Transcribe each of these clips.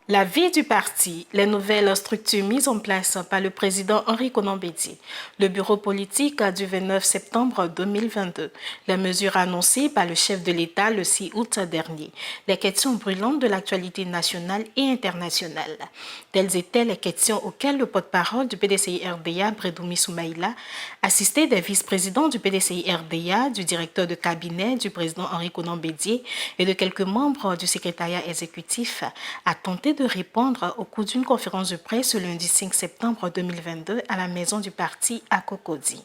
La vie du parti, les nouvelles structures mises en place par le président Henri Konan Bédié, le bureau politique du 29 septembre 2022, les mesures annoncées par le chef de l'État le 6 août dernier, les questions brûlantes de l'actualité nationale et internationale. Telles étaient les questions auxquelles le porte-parole du PDCI-RDA, Bredoumi Soumaïla, assisté des vice-présidents du PDCI-RDA, du directeur de cabinet du président Henri Konan Bédié et de quelques membres du secrétariat exécutif, a tenté de répondre au cours d'une conférence de presse le lundi 5 septembre 2022 à la maison du parti à Cocody.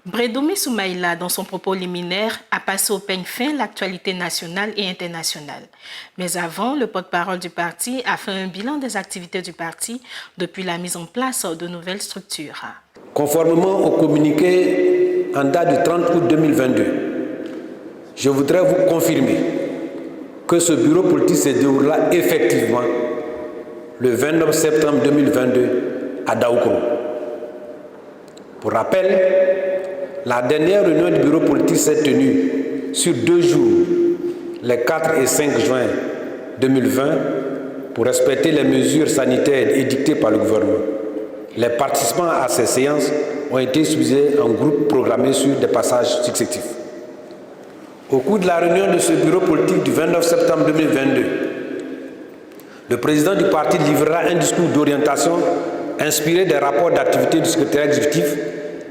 Bredoumi Soumaïla, dans son propos liminaire, a passé au peigne fin l'actualité nationale et internationale. Mais avant, le porte-parole du parti a fait un bilan des activités du parti depuis la mise en place de nouvelles structures. Conformément au communiqué en date du 30 août 2022, je voudrais vous confirmer que ce bureau politique se déroulera effectivement le 29 septembre 2022 à Daoukro. Pour rappel, la dernière réunion du bureau politique s'est tenue sur 2 jours, les 4 et 5 juin 2020, pour respecter les mesures sanitaires édictées par le gouvernement. Les participants à ces séances ont été subdivisés en groupes programmés sur des passages successifs. Au cours de la réunion de ce bureau politique du 29 septembre 2022, le président du parti livrera un discours d'orientation inspiré des rapports d'activité du secrétaire exécutif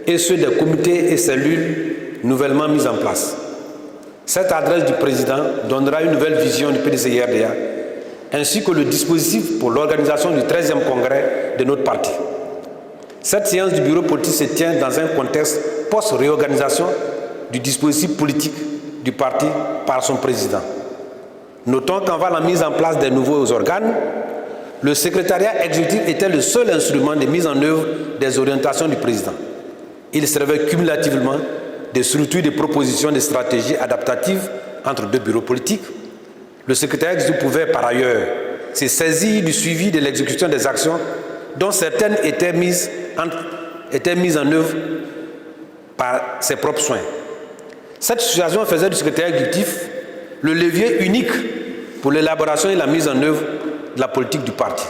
et ceux des comités et cellules nouvellement mis en place. Cette adresse du président donnera une nouvelle vision du PDCI-RDA ainsi que le dispositif pour l'organisation du 13e congrès de notre parti. Cette séance du bureau politique se tient dans un contexte post-réorganisation du dispositif politique du parti par son président. Notons qu'avant la mise en place des nouveaux organes, le secrétariat exécutif était le seul instrument de mise en œuvre des orientations du président. Il servait cumulativement des structures de propositions de stratégies adaptatives entre deux bureaux politiques. Le secrétariat exécutif pouvait par ailleurs se saisir du suivi de l'exécution des actions dont certaines étaient mises en œuvre par ses propres soins. Cette situation faisait du secrétariat exécutif le levier unique pour l'élaboration et la mise en œuvre de la politique du parti.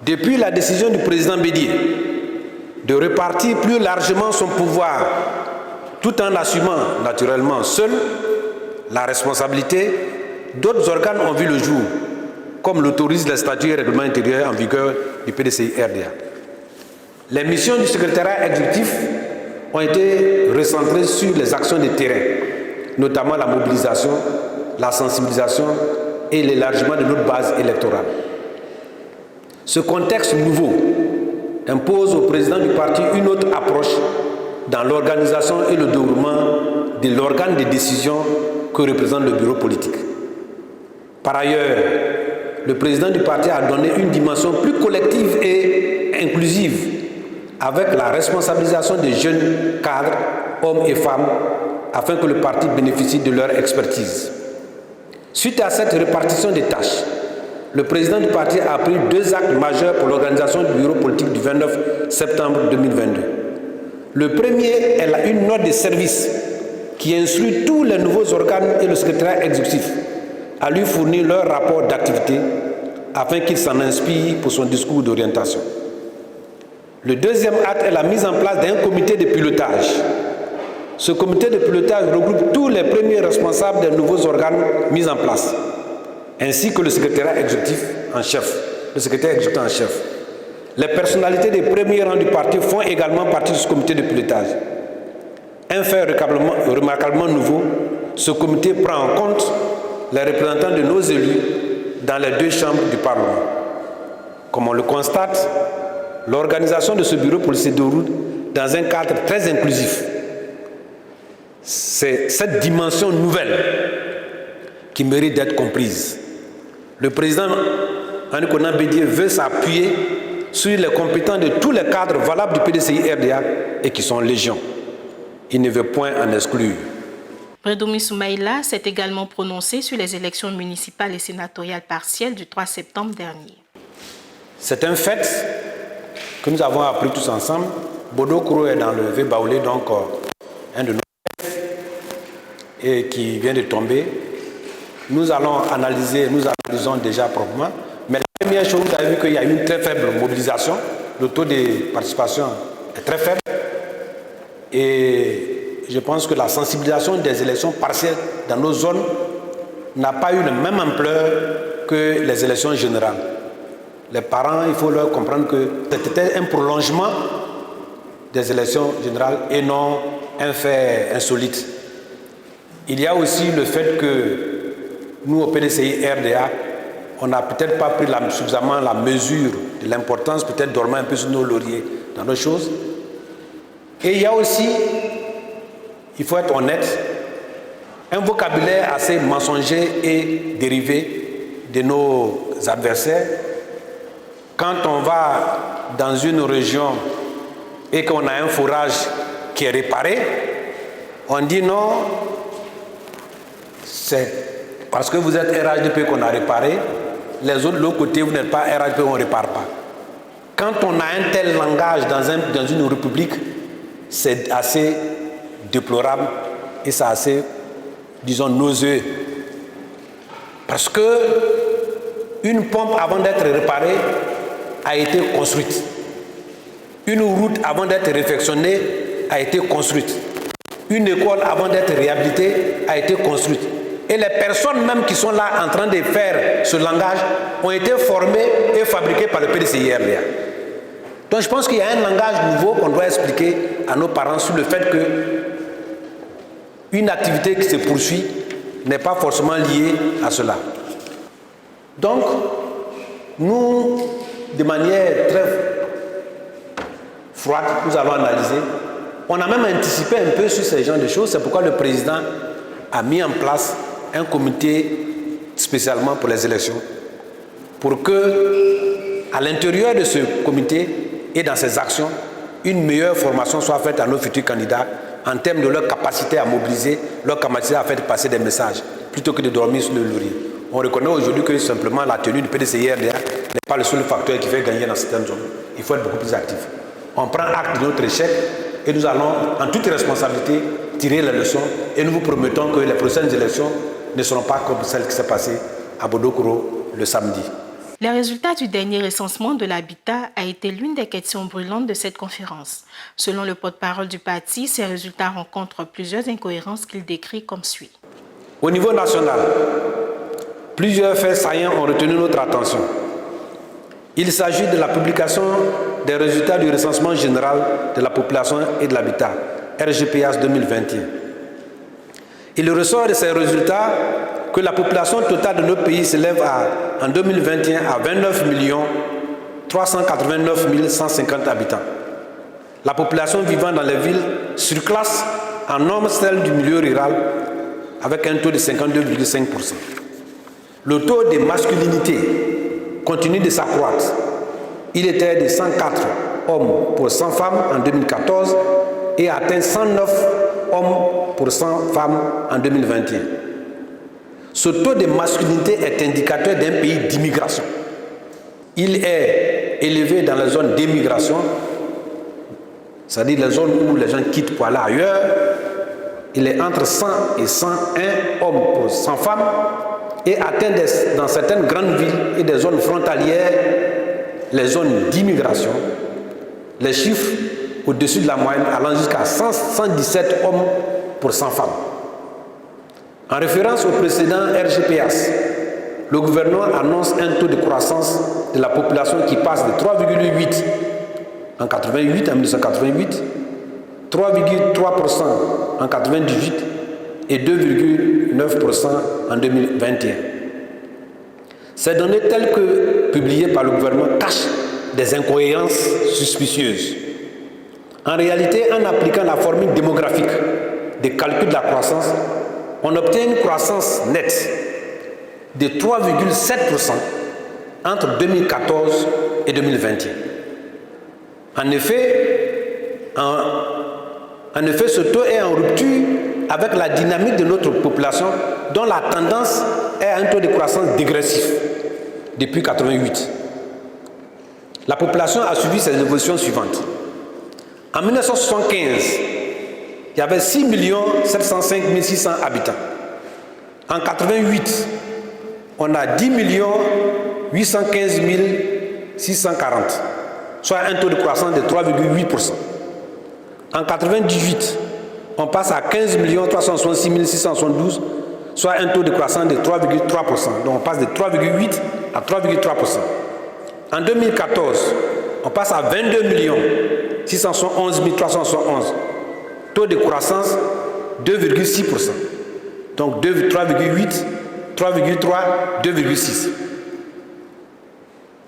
Depuis la décision du président Bédié de repartir plus largement son pouvoir, tout en assumant naturellement seul la responsabilité, d'autres organes ont vu le jour, comme l'autorisent les statuts et règlements intérieurs en vigueur du PDCI-RDA. Les missions du secrétariat exécutif ont été recentrées sur les actions de terrain, notamment la mobilisation, la sensibilisation et l'élargissement de notre base électorale. Ce contexte nouveau impose au président du parti une autre approche dans l'organisation et le déroulement de l'organe de décision que représente le bureau politique. Par ailleurs, le président du parti a donné une dimension plus collective et inclusive avec la responsabilisation des jeunes cadres, hommes et femmes, afin que le parti bénéficie de leur expertise. Suite à cette répartition des tâches, le président du parti a pris 2 actes majeurs pour l'organisation du bureau politique du 29 septembre 2022. Le premier est une note de service qui instruit tous les nouveaux organes et le secrétariat exécutif à lui fournir leur rapport d'activité afin qu'il s'en inspire pour son discours d'orientation. Le deuxième acte est la mise en place d'un comité de pilotage. Ce comité de pilotage regroupe tous les premiers responsables des nouveaux organes mis en place, ainsi que le secrétariat exécutif en chef. Les personnalités des premiers rangs du parti font également partie de ce comité de pilotage. Un fait remarquablement nouveau, ce comité prend en compte les représentants de nos élus dans les 2 chambres du Parlement. Comme on le constate, l'organisation de ce bureau politique se déroule dans un cadre très inclusif. C'est cette dimension nouvelle qui mérite d'être comprise. Le président Henri Konan Bédié veut s'appuyer sur les compétences de tous les cadres valables du PDCI-RDA et qui sont légion. Il ne veut point en exclure. Bredoumi Soumaïla s'est également prononcé sur les élections municipales et sénatoriales partielles du 3 septembre dernier. C'est un fait que nous avons appris tous ensemble. Bodo Kouro est dans le V-Baoulé, donc un de nos et qui vient de tomber. Nous allons analyser, nous analysons déjà proprement, mais Première chose, vous avez vu qu'il y a eu une très faible mobilisation. Le taux de participation est très faible. Et je pense que la sensibilisation des élections partielles dans nos zones n'a pas eu la même ampleur que les élections générales. Les parents, il faut leur comprendre que c'était un prolongement des élections générales et non un fait insolite. Il y a aussi le fait que nous, au PDCI RDA, on n'a peut-être pas pris suffisamment la mesure de l'importance, peut-être dormant un peu sur nos lauriers dans nos choses. Et il y a aussi, il faut être honnête, un vocabulaire assez mensonger et dérivé de nos adversaires. Quand on va dans une région et qu'on a un forage qui est réparé, on dit non, c'est parce que vous êtes RHDP qu'on a réparé, les autres de l'autre côté, vous n'êtes pas RHDP, on ne répare pas. Quand on a un tel langage dans une république, c'est assez déplorable et c'est assez, disons, nauséeux. Parce que une pompe, avant d'être réparée, a été construite. Une route, avant d'être réfectionnée, a été construite. Une école, avant d'être réhabilitée, a été construite. Et les personnes même qui sont là en train de faire ce langage ont été formées et fabriquées par le PDCI-RDA. Donc je pense qu'il y a un langage nouveau qu'on doit expliquer à nos parents sur le fait que une activité qui se poursuit n'est pas forcément liée à cela. Donc, nous, de manière très froide, nous allons analyser. On a même anticipé un peu sur ces genres de choses. C'est pourquoi le président a mis en place un comité spécialement pour les élections, pour que, à l'intérieur de ce comité et dans ses actions, une meilleure formation soit faite à nos futurs candidats en termes de leur capacité à mobiliser, leur capacité à faire passer des messages, plutôt que de dormir sur le laurier. On reconnaît aujourd'hui que simplement la tenue du PDCI-RDA n'est pas le seul facteur qui fait gagner dans certaines zones. Il faut être beaucoup plus actif. On prend acte de notre échec et nous allons, en toute responsabilité, tirer les leçons et nous vous promettons que les prochaines élections ne seront pas comme celle qui s'est passée à Bodokoro le samedi. Les résultats du dernier recensement de l'habitat a été l'une des questions brûlantes de cette conférence. Selon le porte-parole du parti, ces résultats rencontrent plusieurs incohérences qu'il décrit comme suit. Au niveau national, plusieurs faits saillants ont retenu notre attention. Il s'agit de la publication des résultats du recensement général de la population et de l'habitat, RGPH 2021. Il ressort de ces résultats que la population totale de notre pays s'élève en 2021 à 29 389 150 habitants. La population vivant dans les villes surclasse en norme celle du milieu rural avec un taux de 52,5%. Le taux de masculinité continue de s'accroître. Il était de 104 hommes pour 100 femmes en 2014 et a atteint 109 hommes pour 100 femmes en 2021. Ce taux de masculinité est indicateur d'un pays d'immigration. Il est élevé dans les zones d'émigration, c'est-à-dire les zones où les gens quittent pour aller ailleurs. Il est entre 100 et 101 hommes pour 100 femmes et atteint dans certaines grandes villes et des zones frontalières, les zones d'immigration, les chiffres au-dessus de la moyenne allant jusqu'à 117 hommes pour 100 femmes. En référence au précédent RGPH, le gouvernement annonce un taux de croissance de la population qui passe de 3,8 en 1988, 3,3% en 1998 et 2,9% en 2021. Ces données telles que publiées par le gouvernement cachent des incohérences suspicieuses. En réalité, en appliquant la formule démographique des calculs de la croissance, on obtient une croissance nette de 3,7% entre 2014 et 2021. En effet, ce taux est en rupture avec la dynamique de notre population dont la tendance est à un taux de croissance dégressif depuis 1988. La population a suivi ces évolutions suivantes. En 1975, il y avait 6 705 600 habitants. En 1988, on a 10 815 640, soit un taux de croissance de 3,8%. En 1998, on passe à 15 366 672, soit un taux de croissance de 3,3%. Donc on passe de 3,8 à 3,3%. En 2014, on passe à 22 671 371, taux de croissance 2,6%. Donc 3,8, 3,3, 2,6.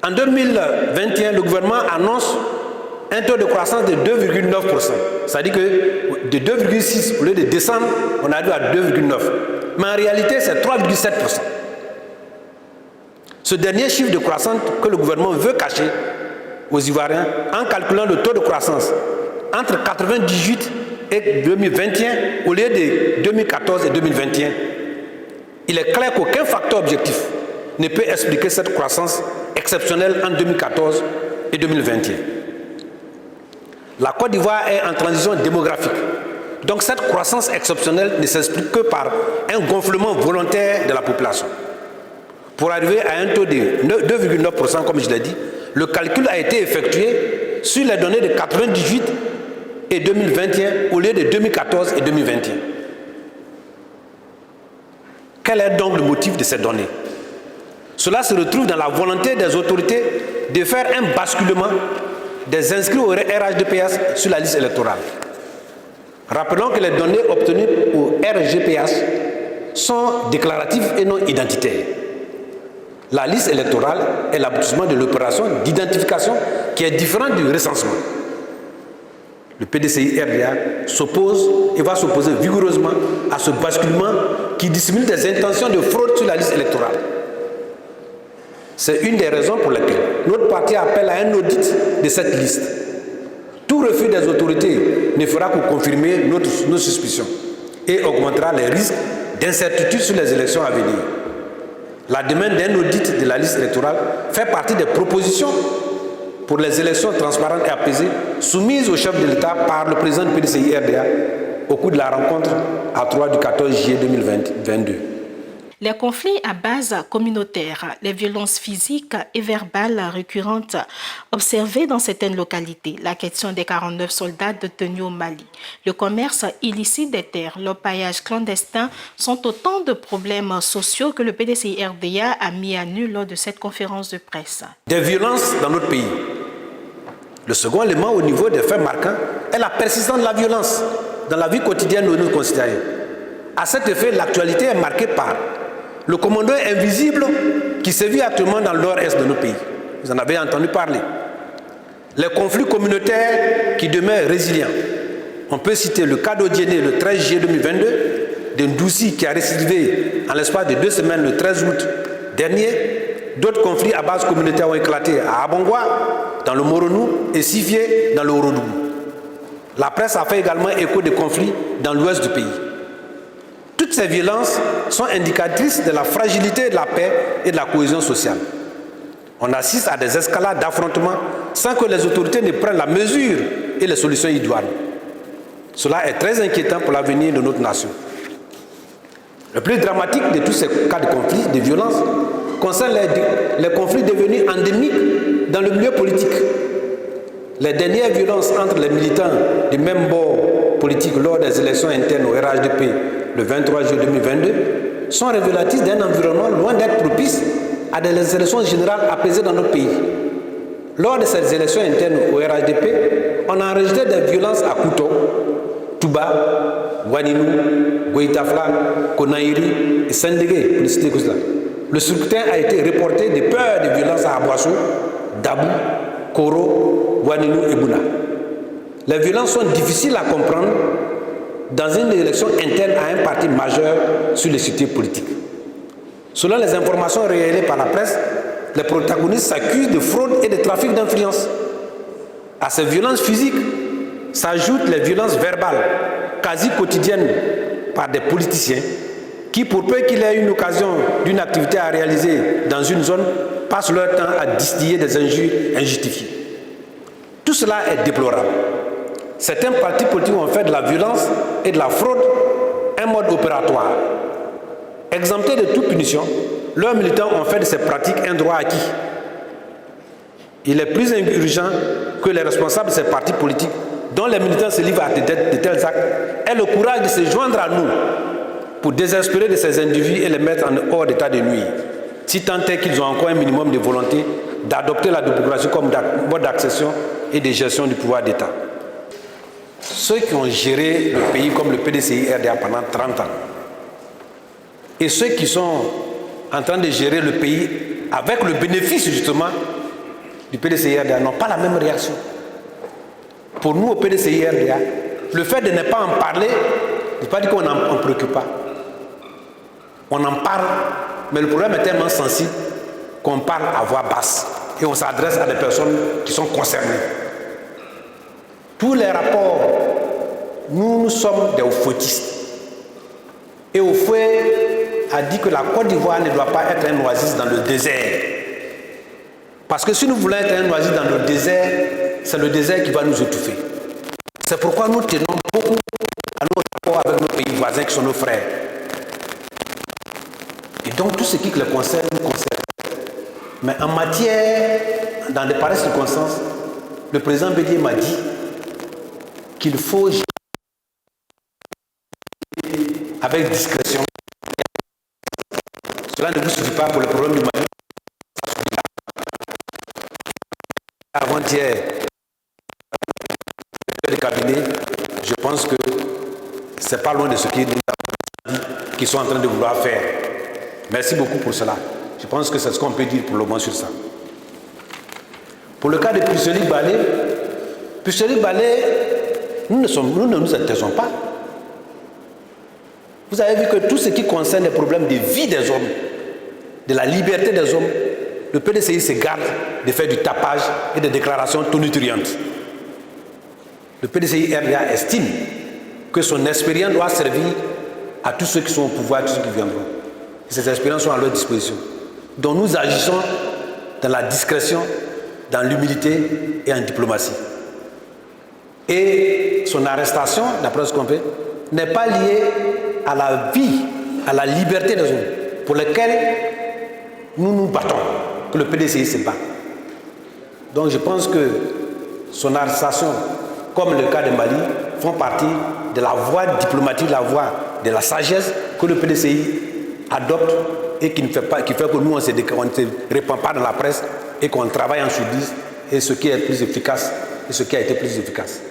En 2021, le gouvernement annonce un taux de croissance de 2,9%. C'est-à-dire que de 2,6, au lieu de descendre, on arrive à 2,9. Mais en réalité, c'est 3,7%. Ce dernier chiffre de croissance que le gouvernement veut cacher aux Ivoiriens, en calculant le taux de croissance entre 1998 et 2021, au lieu de 2014 et 2021, il est clair qu'aucun facteur objectif ne peut expliquer cette croissance exceptionnelle en 2014 et 2021. La Côte d'Ivoire est en transition démographique. Donc cette croissance exceptionnelle ne s'explique que par un gonflement volontaire de la population. Pour arriver à un taux de 2,9%, comme je l'ai dit, le calcul a été effectué sur les données de 1998 et 2021 au lieu de 2014 et 2021. Quel est donc le motif de ces données? Cela se retrouve dans la volonté des autorités de faire un basculement des inscrits au RHDPS sur la liste électorale. Rappelons que les données obtenues au RGPS sont déclaratives et non identitaires. La liste électorale est l'aboutissement de l'opération d'identification qui est différente du recensement. Le PDCI-RDA s'oppose et va s'opposer vigoureusement à ce basculement qui dissimule des intentions de fraude sur la liste électorale. C'est une des raisons pour lesquelles notre parti appelle à un audit de cette liste. Tout refus des autorités ne fera que confirmer nos suspicions et augmentera les risques d'incertitude sur les élections à venir. La demande d'un audit de la liste électorale fait partie des propositions pour les élections transparentes et apaisées soumises au chef de l'État par le président du PDCI-RDA au cours de la rencontre à 3 du 14 juillet 2022. Les conflits à base communautaire, les violences physiques et verbales récurrentes observées dans certaines localités, la question des 49 soldats détenus au Mali, le commerce illicite des terres, l'orpaillage clandestin sont autant de problèmes sociaux que le PDCI-RDA a mis à nu lors de cette conférence de presse. Des violences dans notre pays. Le second élément au niveau des faits marquants est la persistance de la violence dans la vie quotidienne de nos concitoyens. À cet effet, l'actualité est marquée par le commando invisible qui sévit actuellement dans le nord-est de nos pays. Vous en avez entendu parler. Les conflits communautaires qui demeurent résilients. On peut citer le cas d'Odiéné le 13 juillet 2022, de Ndoussi qui a récidivé en l'espace de 2 semaines le 13 août dernier. D'autres conflits à base communautaire ont éclaté à Abongwa, dans le Moronou, et Sifié, dans le Horodougou. La presse a fait également écho des conflits dans l'ouest du pays. Toutes ces violences sont indicatrices de la fragilité de la paix et de la cohésion sociale. On assiste à des escalades d'affrontements sans que les autorités ne prennent la mesure et les solutions idoines. Cela est très inquiétant pour l'avenir de notre nation. Le plus dramatique de tous ces cas de conflits, de violence, concerne les conflits devenus endémiques dans le milieu politique. Les dernières violences entre les militants du même bord politique lors des élections internes au RHDP le 23 juillet 2022 sont révélatrices d'un environnement loin d'être propice à des élections générales apaisées dans notre pays. Lors de ces élections internes au RHDP, on a enregistré des violences à Kouto, Touba, Waninou, Goïtafla, Konaïri et Sendege, pour ne citer que cela. Le scrutin a été reporté de peur de violences à Abouassou, Dabou, Koro, Waninou et Bouna. Les violences sont difficiles à comprendre dans une élection interne à un parti majeur sur les cités politiques. Selon les informations révélées par la presse, les protagonistes s'accusent de fraude et de trafic d'influence. À ces violences physiques s'ajoutent les violences verbales, quasi quotidiennes, par des politiciens qui, pour peu qu'il ait une occasion d'une activité à réaliser dans une zone, passent leur temps à distiller des injures injustifiées. Tout cela est déplorable. Certains partis politiques ont fait de la violence et de la fraude un mode opératoire. Exemptés de toute punition, leurs militants ont fait de ces pratiques un droit acquis. Il est plus urgent que les responsables de ces partis politiques, dont les militants se livrent à de tels actes, aient le courage de se joindre à nous pour désespérer de ces individus et les mettre en hors d'état de nuire, si tant est qu'ils ont encore un minimum de volonté d'adopter la démocratie comme mode d'accession et de gestion du pouvoir d'État. Ceux qui ont géré le pays comme le PDCI-RDA pendant 30 ans et ceux qui sont en train de gérer le pays avec le bénéfice justement du PDCI-RDA n'ont pas la même réaction. Pour nous au PDCI-RDA, le fait de ne pas en parler ne veut pas dire qu'on n'en préoccupe pas. On en parle, mais le problème est tellement sensible qu'on parle à voix basse et on s'adresse à des personnes qui sont concernées. Tous les rapports, nous sommes des fautistes. Et Oufoué a dit que la Côte d'Ivoire ne doit pas être un oasis dans le désert. Parce que si nous voulons être un oasis dans le désert, c'est le désert qui va nous étouffer. C'est pourquoi nous tenons beaucoup à nos rapports avec nos pays voisins qui sont nos frères. Et donc tout ce qui les concerne nous concerne. Mais en matière, dans de pareilles circonstances, le président Bédié m'a dit qu'il faut gérer avec discrétion. Cela ne vous suffit pas pour le problème du Mali. Avant-hier, le cabinet, je pense que c'est pas loin de ce qu'ils sont en train de vouloir faire. Merci beaucoup pour cela. Je pense que c'est ce qu'on peut dire pour le moment sur ça. Pour le cas de Pucelik Balé, nous ne nous intéressons pas. Vous avez vu que tout ce qui concerne les problèmes de vie des hommes, de la liberté des hommes, le PDCI se garde de faire du tapage et des déclarations tonitruantes. Le PDCI-RDA estime que son expérience doit servir à tous ceux qui sont au pouvoir, à tous ceux qui viendront. Et ces expériences sont à leur disposition. Donc nous agissons dans la discrétion, dans l'humilité et en diplomatie. Et son arrestation, d'après ce qu'on fait, n'est pas liée à la vie, à la liberté des hommes, pour lesquels nous nous battons, que le PDCI se bat. Donc je pense que son arrestation, comme le cas de Mali, font partie de la voie diplomatique, la voie de la sagesse que le PDCI adopte et qui fait que nous on ne se répand pas dans la presse et qu'on travaille en sourdise et ce qui est plus efficace et ce qui a été plus efficace.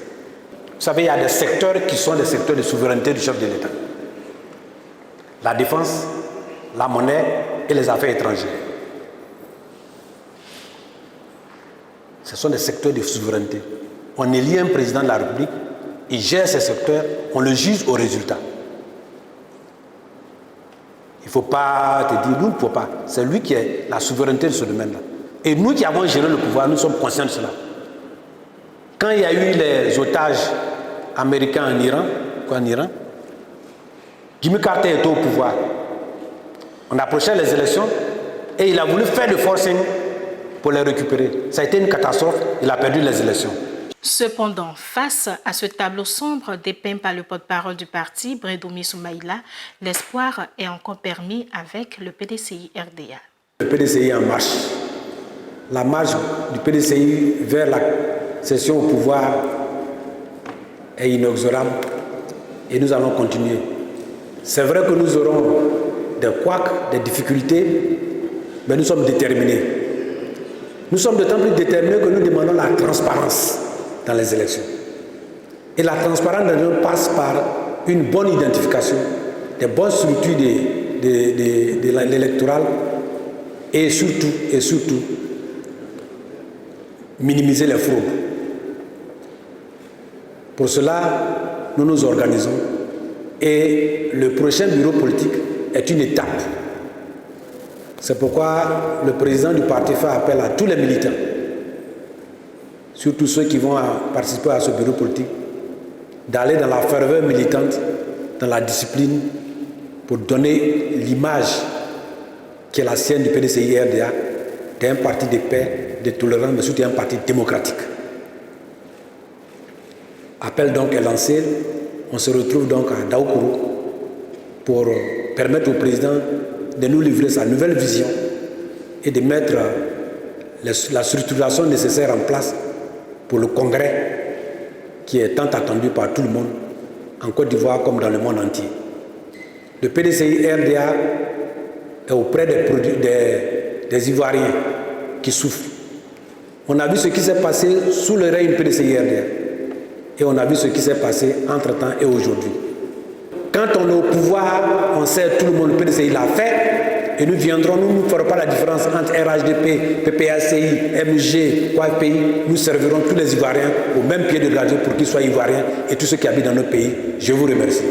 Vous savez, il y a des secteurs qui sont des secteurs de souveraineté du chef de l'État. La défense, la monnaie et les affaires étrangères. Ce sont des secteurs de souveraineté. On élit un président de la République, il gère ces secteurs, on le juge au résultat. Il ne faut pas te dire, nous ne pouvons pas. C'est lui qui a la souveraineté de ce domaine-là. Et nous qui avons géré le pouvoir, nous sommes conscients de cela. Quand il y a eu les otages américains en Iran, Jimmy Carter était au pouvoir. On approchait les élections et il a voulu faire le forcing pour les récupérer. Ça a été une catastrophe, il a perdu les élections. Cependant, face à ce tableau sombre dépeint par le porte-parole du parti, Brédoumi Soumaïla, l'espoir est encore permis avec le PDCI-RDA. Le PDCI est en marche. La marche du PDCI vers la cession au pouvoir est inexorable et nous allons continuer. C'est vrai que nous aurons des couacs, des difficultés, mais nous sommes déterminés. Nous sommes d'autant plus déterminés que nous demandons la transparence dans les élections. Et la transparence passe par une bonne identification, des bonnes structures de l'électoral et surtout, minimiser les fraudes. Pour cela, nous nous organisons et le prochain bureau politique est une étape. C'est pourquoi le président du parti fait appel à tous les militants, surtout ceux qui vont participer à ce bureau politique, d'aller dans la ferveur militante, dans la discipline, pour donner l'image qui est la sienne du PDCI-RDA, d'un parti de paix, de tolérance, mais surtout un parti démocratique. Appel donc est lancé. On se retrouve donc à Daoukourou pour permettre au président de nous livrer sa nouvelle vision et de mettre la structuration nécessaire en place pour le congrès qui est tant attendu par tout le monde, en Côte d'Ivoire comme dans le monde entier. Le PDCI RDA est auprès des Ivoiriens qui souffrent. On a vu ce qui s'est passé sous le règne PDCI RDA et on a vu ce qui s'est passé entre-temps et aujourd'hui. Quand on est au pouvoir, on sait tout le monde, le PDCI l'a fait et nous viendrons, nous ne ferons pas la différence entre RHDP, PPACI, MG, QAPI, nous servirons tous les Ivoiriens au même pied de l'âge pour qu'ils soient Ivoiriens et tous ceux qui habitent dans notre pays. Je vous remercie.